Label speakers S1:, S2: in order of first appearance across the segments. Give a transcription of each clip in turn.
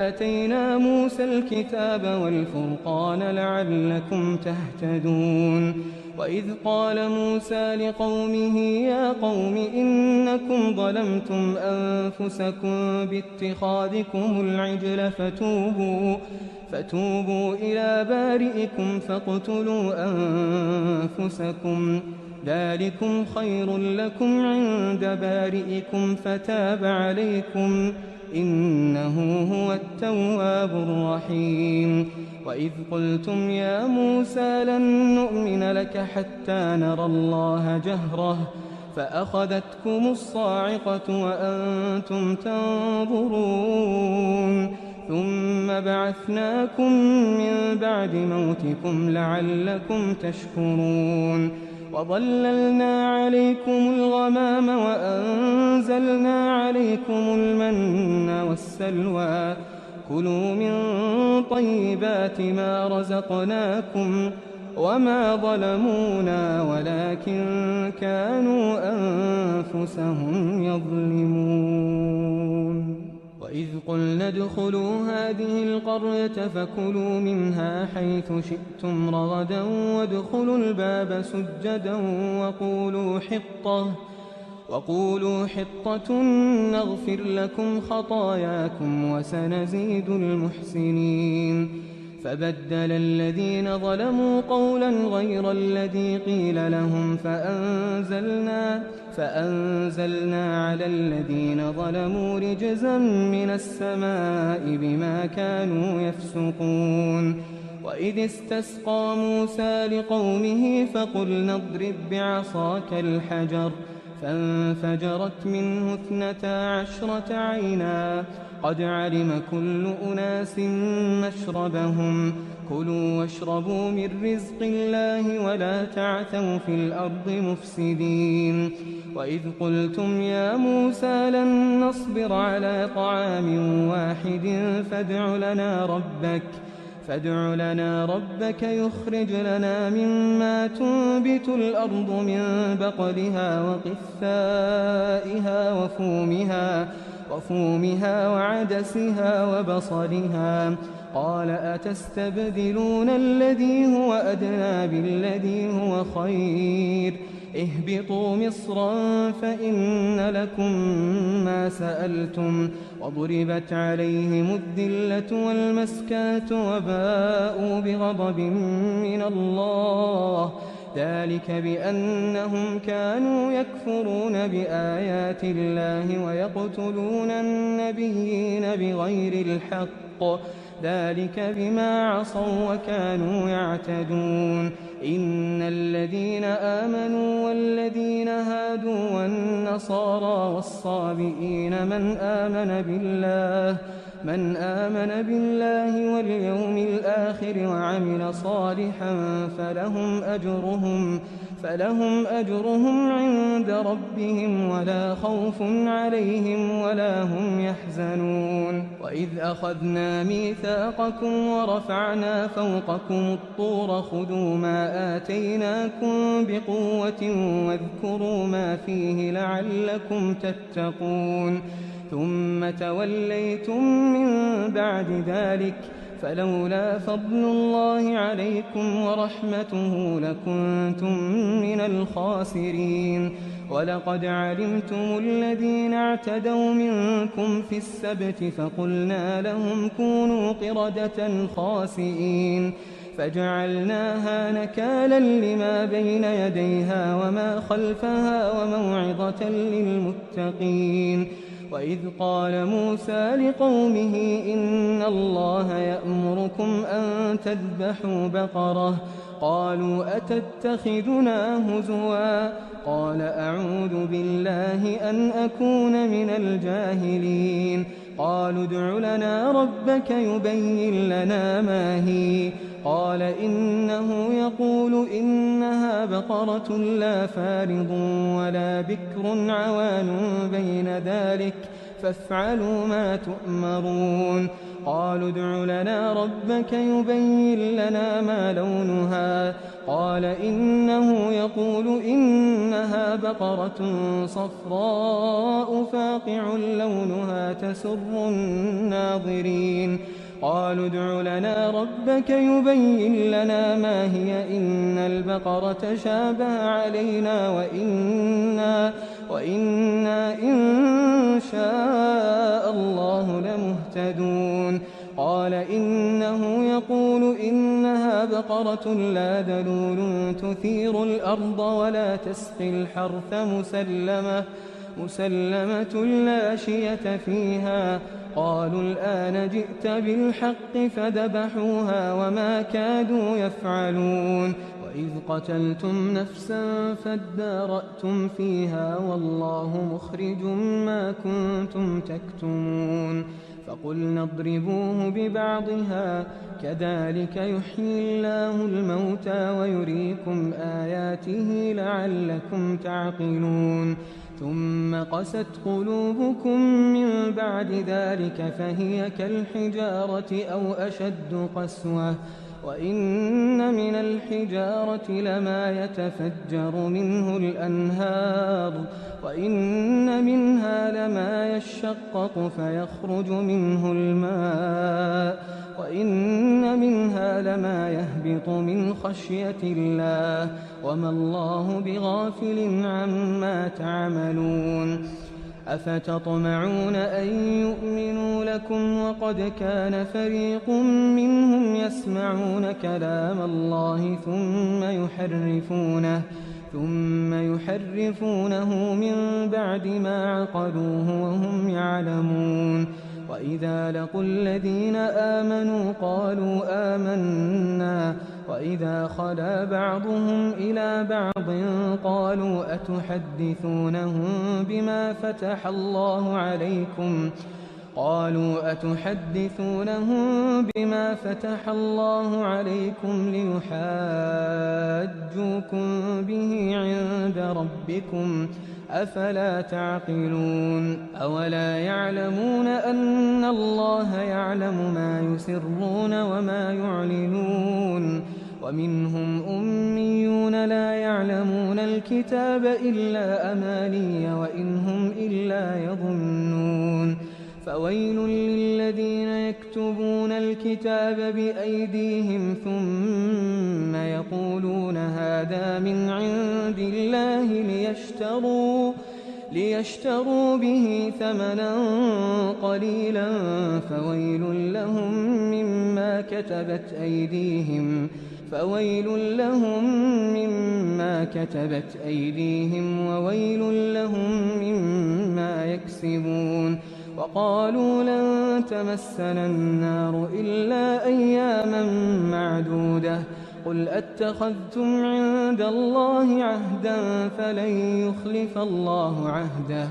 S1: آتينا موسى الكتاب والفرقان لعلكم تهتدون. وإذ قال موسى لقومه يا قوم إنكم ظلمتم أنفسكم باتخاذكم العجل فتوبوا إلى بارئكم فاقتلوا أنفسكم ذلكم خير لكم عند بارئكم فتاب عليكم إنه هو التواب الرحيم. وإذ قلتم يا موسى لن نؤمن لك حتى نرى الله جهرة فأخذتكم الصاعقة وأنتم تنظرون ثم بعثناكم من بعد موتكم لعلكم تشكرون. وظللنا عليكم الغمام وأنزلنا عليكم المن والسلوى كلوا من طيبات ما رزقناكم وما ظلمونا ولكن كانوا أنفسهم يظلمون. وإذ قلنا ادخلوا هذه القرية فكلوا منها حيث شئتم رغدا وادخلوا الباب سجدا وقولوا حطة نغفر لكم خطاياكم وسنزيد المحسنين. فبدل الذين ظلموا قولا غير الذي قيل لهم فأنزلنا على الذين ظلموا رجزا من السماء بما كانوا يفسقون. وإذ استسقى موسى لقومه فقلنا اضرب بعصاك الحجر فانفجرت منه 12 عينا قد علم كل أناس مشربهم كلوا واشربوا من رزق الله ولا تعثوا في الأرض مفسدين. وإذ قلتم يا موسى لن نصبر على طعام واحد فادع لنا ربك يخرج لنا مما تنبت الأرض من بقلها وقثائها وفومها وعدسها وبصلها قال أتستبدلون الذي هو أدنى بالذي هو خير اهبطوا مصرا فإن لكم ما سألتم وضربت عليهم الذلة والمسكنة وباءوا بغضب من الله ذلك بأنهم كانوا يكفرون بآيات الله ويقتلون النبيين بغير الحق ذلك بما عصوا وكانوا يعتدون. إن الذين آمنوا والذين هادوا والنصارى والصابئين من آمن بالله واليوم الآخر وعمل صالحا فلهم أجرهم عند ربهم ولا خوف عليهم ولا هم يحزنون. وإذ أخذنا ميثاقكم ورفعنا فوقكم الطور خذوا ما آتيناكم بقوة واذكروا ما فيه لعلكم تتقون ثم توليتم من بعد ذلك فلولا فضل الله عليكم ورحمته لكنتم من الخاسرين. ولقد علمتم الذين اعتدوا منكم في السبت فقلنا لهم كونوا قردة خاسئين فجعلناها نكالا لما بين يديها وما خلفها وموعظة للمتقين. وإذ قال موسى لقومه إن الله يأمركم أن تذبحوا بقرة قالوا أتتخذنا هزوا قال أعوذ بالله أن أكون من الجاهلين. قالوا ادع لنا ربك يبين لنا ما هي قال إنه يقول إنها بقرة لا فارض ولا بكر عوان بين ذلك فافعلوا ما تؤمرون. قالوا ادع لنا ربك يبين لنا ما لونها قال إنه يقول إنها بقرة صفراء فاقع لونها تسر الناظرين قالوا ادع لنا ربك يبين لنا ما هي إن البقرة شابه علينا وإنا إن شاء الله لمهتدون قال إنه يقول إنها بقرة لا ذلول تثير الأرض ولا تسقي الحرث مسلمة لا شية فيها قالوا الآن جئت بالحق فذبحوها وما كادوا يفعلون وإذ قتلتم نفسا فادارأتم فيها والله مخرج ما كنتم تكتمون فقلنا اضربوه ببعضها كذلك يحيي الله الموتى ويريكم آياته لعلكم تعقلون ثم قست قلوبكم من بعد ذلك فهي كالحجارة أو أشد قسوة وإن من الحجارة لما يتفجر منه الأنهار وإن منها لما يشقق فيخرج منه الماء وإن منها لما يهبط من خشية الله وما الله بغافل عما تعملون أفتطمعون أن يؤمنوا لكم وقد كان فريق منهم يسمعون كلام الله ثم يحرفونه من بعد ما عقلوه وهم يعلمون وإذا لقوا الذين آمنوا قالوا آمنا وإذا خلا بعضهم إلى بعض قالوا أتحدثونهم بما فتح الله عليكم ليحاجوكم به عند ربكم أفلا تعقلون أولا يعلمون أن الله يعلم ما يسرون وما يعلنون ومنهم أميون لا يعلمون الكتاب إلا أماني وإن هم إلا يظنون فويل للذين يكتبون الكتاب بأيديهم ثم يقولون هذا من عند الله ليشتروا به ثمنا قليلا فويل لهم مما كتبت أيديهم وويل لهم مما يكسبون وقالوا لن تمسنا النار إلا أياما معدودة قل أتخذتم عند الله عهدا فلن يخلف الله عهده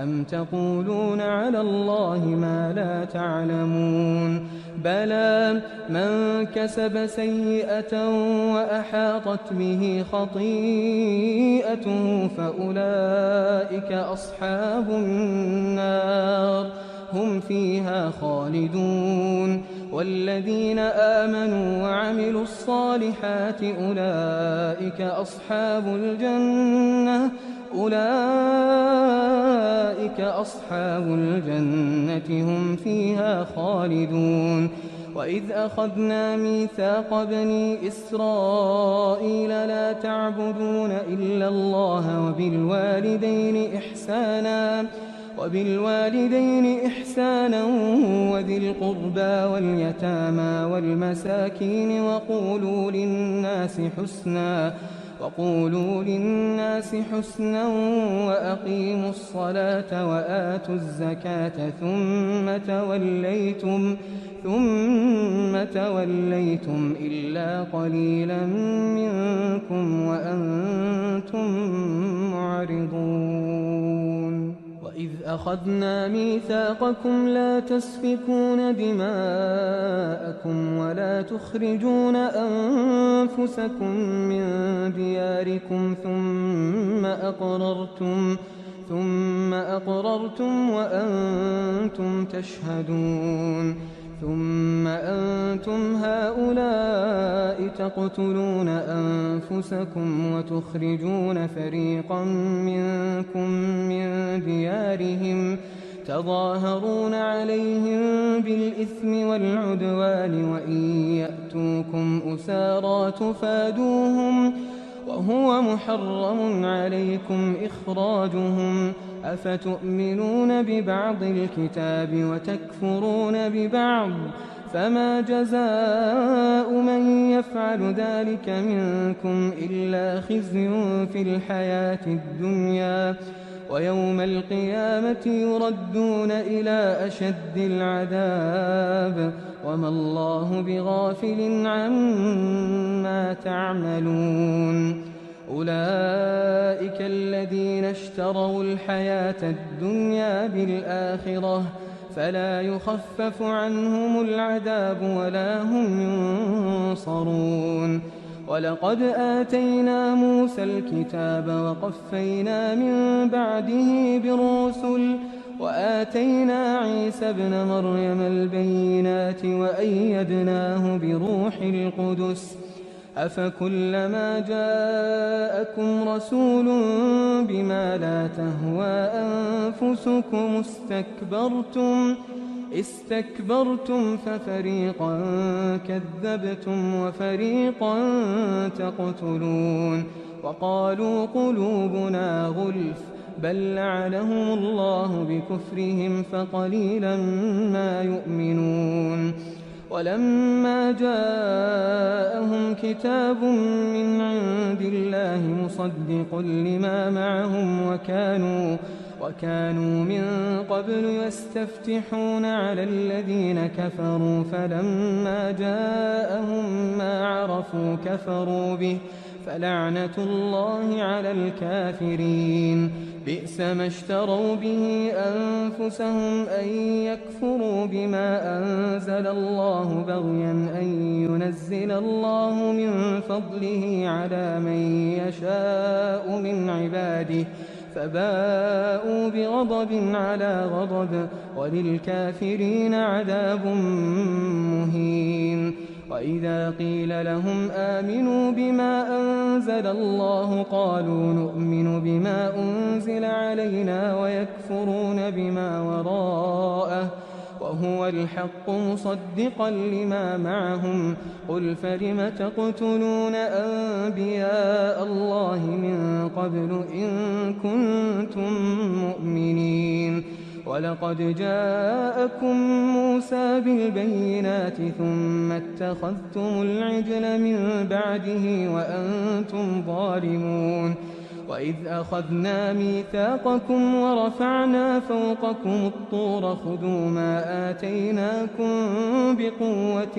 S1: أم تقولون على الله ما لا تعلمون بلى من كسب سيئة وأحاطت به خطيئته فأولئك أصحاب النار هم فيها خالدون والذين آمنوا وعملوا الصالحات أولئك أصحاب الجنة هم فيها خالدون وإذ أخذنا ميثاق بني إسرائيل لا تعبدون إلا الله وبالوالدين إحسانا وذي القربى واليتامى والمساكين وقولوا للناس حسنا وأقيموا الصلاة وآتوا الزكاة ثم توليتم إلا قليلا منكم وأنتم معرضون وإذ أخذنا ميثاقكم لا تسفكون دماءكم ولا تخرجون أنفسكم من دياركم ثم أقررتم وأنتم تشهدون ثم أنتم هؤلاء وتقتلون أنفسكم وتخرجون فريقا منكم من ديارهم تظاهرون عليهم بالإثم والعدوان وإن يأتوكم أسارى تفادوهم وهو محرم عليكم إخراجهم أفتؤمنون ببعض الكتاب وتكفرون ببعض فما جزاء من يفعل ذلك منكم إلا خزي في الحياة الدنيا ويوم القيامة يردون إلى أشد العذاب وما الله بغافل عما تعملون أولئك الذين اشتروا الحياة الدنيا بالآخرة فلا يخفف عنهم العذاب ولا هم ينصرون ولقد آتينا موسى الكتاب وقفينا من بعده بالرسل وآتينا عيسى ابن مريم البينات وأيدناه بروح القدس أفكلما جاءكم رسول بما لا تهوى أنفسكم استكبرتم ففريقا كذبتم وفريقا تقتلون وقالوا قلوبنا غلف بل لعنهم الله بكفرهم فقليلا ما يؤمنون ولما جاءهم كتاب من عند الله مصدق لما معهم وكانوا من قبل يستفتحون على الذين كفروا فلما جاءهم ما عرفوا كفروا به فلعنة الله على الكافرين بئس ما اشتروا به أنفسهم أن يكفروا بما أنزل الله بغيا أن ينزل الله من فضله على من يشاء من عباده فباءوا بغضب على غضب وللكافرين عذاب مهين وإذا قيل لهم آمنوا بما أنزل الله قالوا نؤمن بما أنزل علينا ويكفرون بما وراءه وهو الحق مصدقا لما معهم قل فلم تقتلون أنبياء الله من قبل إن كنتم مؤمنين ولقد جاءكم موسى بالبينات ثم اتخذتم العجل من بعده وأنتم ظالمون وإذ أخذنا ميثاقكم ورفعنا فوقكم الطور خذوا ما آتيناكم بقوة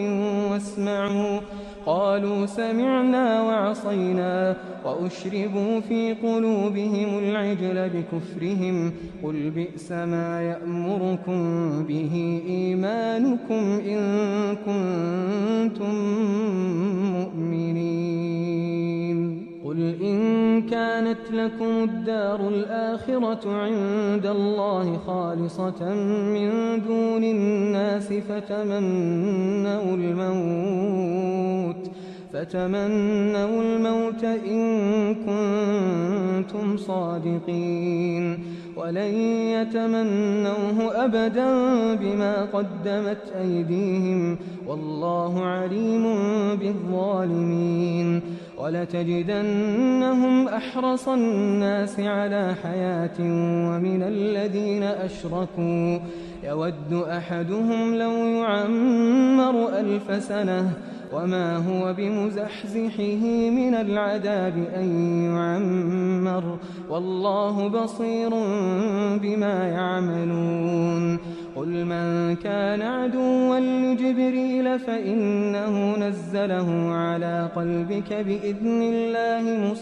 S1: واسمعوا قالوا سمعنا وعصينا وأشربوا في قلوبهم العجل بكفرهم قل بئس ما يأمركم به إيمانكم إن كنتم مؤمنين قل إن كانت لكم الدار الآخرة عند الله خالصة من دون الناس فتمنوا الموت إن كنتم صادقين ولن يتمنوه أبدا بما قدمت أيديهم والله عليم بالظالمين ولتجدنهم أحرص الناس على حياة ومن الذين أشركوا يود أحدهم لو يعمر 1000 سنة وما هو بمزحزحه من العذاب أن يعمر والله بصير بما يعملون قل من كان عدوا لجبريل فإنه نزله على قلبك بإذن الله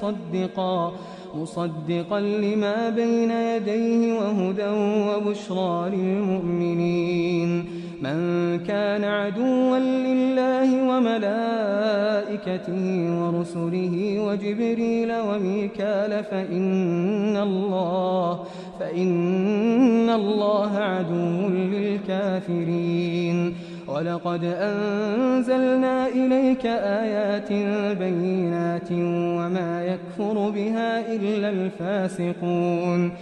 S1: مصدقا لما بين يديه وهدى وبشرى للمؤمنين من كان عدوا لله وملائكته ورسله وجبريل وميكال فإن الله عدو للكافرين ولقد أنزلنا إليك آيات بينات وما يكفر بها إلا الفاسقون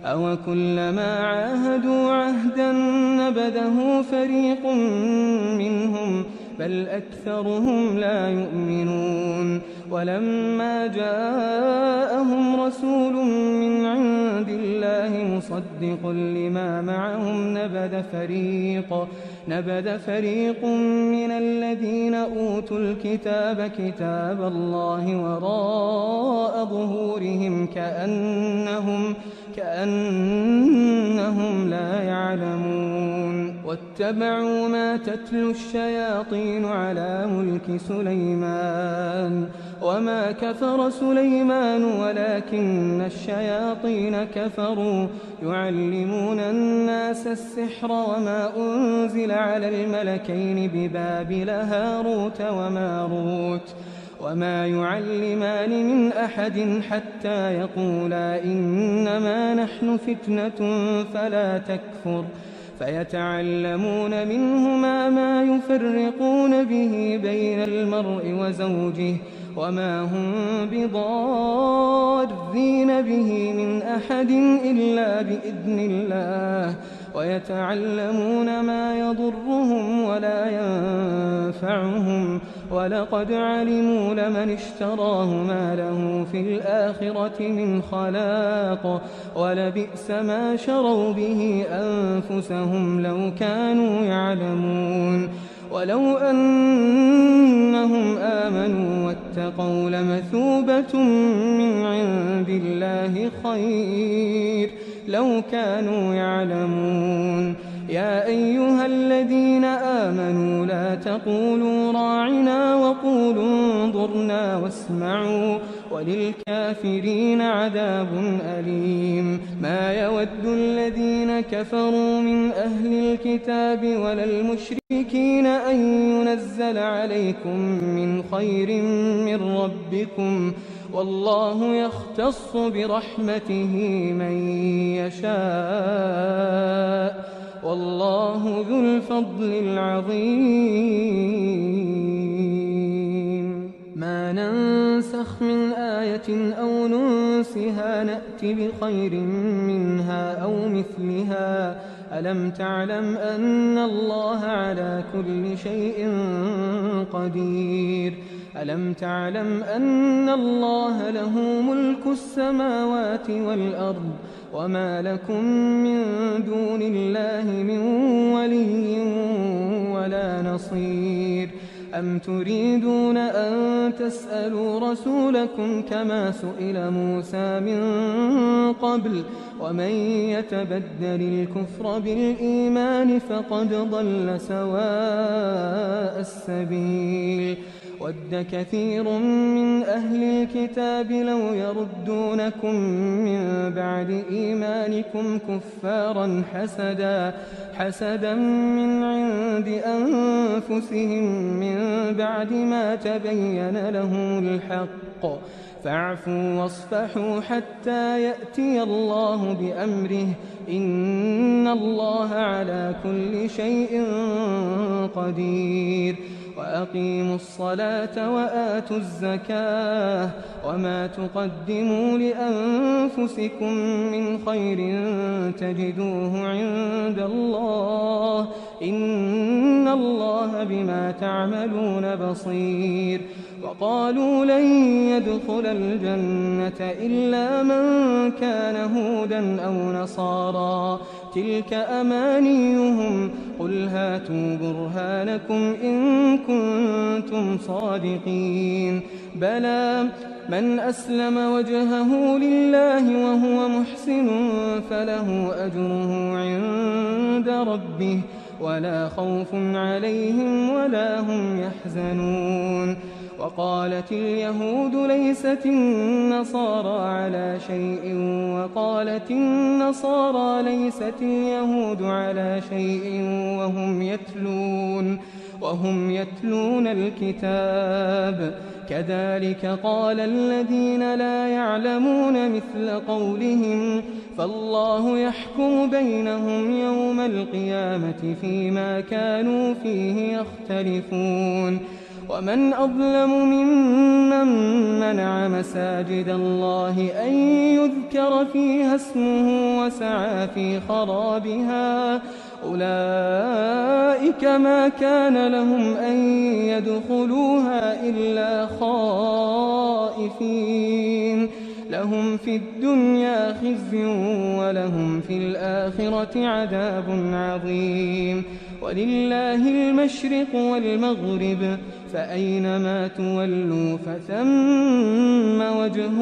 S1: أو كلما عاهدوا عهدا نبذه فريق منهم بل أكثرهم لا يؤمنون ولما جاءهم رسول من عند الله مصدق لما معهم نبذ فريق من الذين أوتوا الكتاب كتاب الله وراء ظهورهم كأنهم لا يعلمون واتبعوا ما تتلو الشياطين على ملك سليمان وما كفر سليمان ولكن الشياطين كفروا يعلمون الناس السحر وما أنزل على الملكين ببابل هاروت وماروت وما يعلمان من أحد حتى يقولا إنما نحن فتنة فلا تكفر فيتعلمون منهما ما يفرقون به بين المرء وزوجه وما هم بضارين به من أحد إلا بإذن الله ويتعلمون ما يضرهم ولا ينفعهم ولقد علموا لمن اشتراه ما له في الآخرة من خلاق ولبئس ما شروا به أنفسهم لو كانوا يعلمون ولو أنهم آمنوا واتقوا لمثوبة من عند الله خير لو كانوا يعلمون يا أيها الذين آمنوا لا تقولوا راعنا وقولوا انظرنا واسمعوا وللكافرين عذاب أليم ما يود الذين كفروا من أهل الكتاب ولا المشركين أن ينزل عليكم من خير من ربكم والله يختص برحمته من يشاء والله ذو الفضل العظيم ما ننسخ من آية أو ننسها نأت بخير منها أو مثلها ألم تعلم أن الله على كل شيء قدير ألم تعلم أن الله له ملك السماوات والأرض وما لكم من دون الله من ولي ولا نصير أم تريدون أن تسألوا رسولكم كما سئل موسى من قبل ومن يتبدل الكفر بالإيمان فقد ضل سواء السبيل ود كثير من أهل الكتاب لو يردونكم من بعد إيمانكم كفارا حسدا من عند أنفسهم من بعد ما تبين لهم الحق فاعفوا واصفحوا حتى يأتي الله بأمره إن الله على كل شيء قدير وأقيموا الصلاة وآتوا الزكاة وما تقدموا لأنفسكم من خير تجدوه عند الله إن الله بما تعملون بصير وقالوا لن يدخل الجنة إلا من كان هودا أو نصارى تلك أمانيهم قل هاتوا برهانكم إن كنتم صادقين بلى من أسلم وجهه لله وهو محسن فله أجره عند ربه ولا خوف عليهم ولا هم يحزنون وقالت اليهود ليست النصارى على شيء وقالت النصارى ليست اليهود على شيء وهم يتلون الكتاب كذلك قال الذين لا يعلمون مثل قولهم فالله يحكم بينهم يوم القيامة فيما كانوا فيه يختلفون ومن أظلم ممن منع مساجد الله أن يذكر فيها اسمه وسعى في خرابها أولئك ما كان لهم أن يدخلوها إلا خائفين لهم في الدنيا خزي ولهم في الآخرة عذاب عظيم ولله المشرق والمغرب فأينما تولوا فثم وجه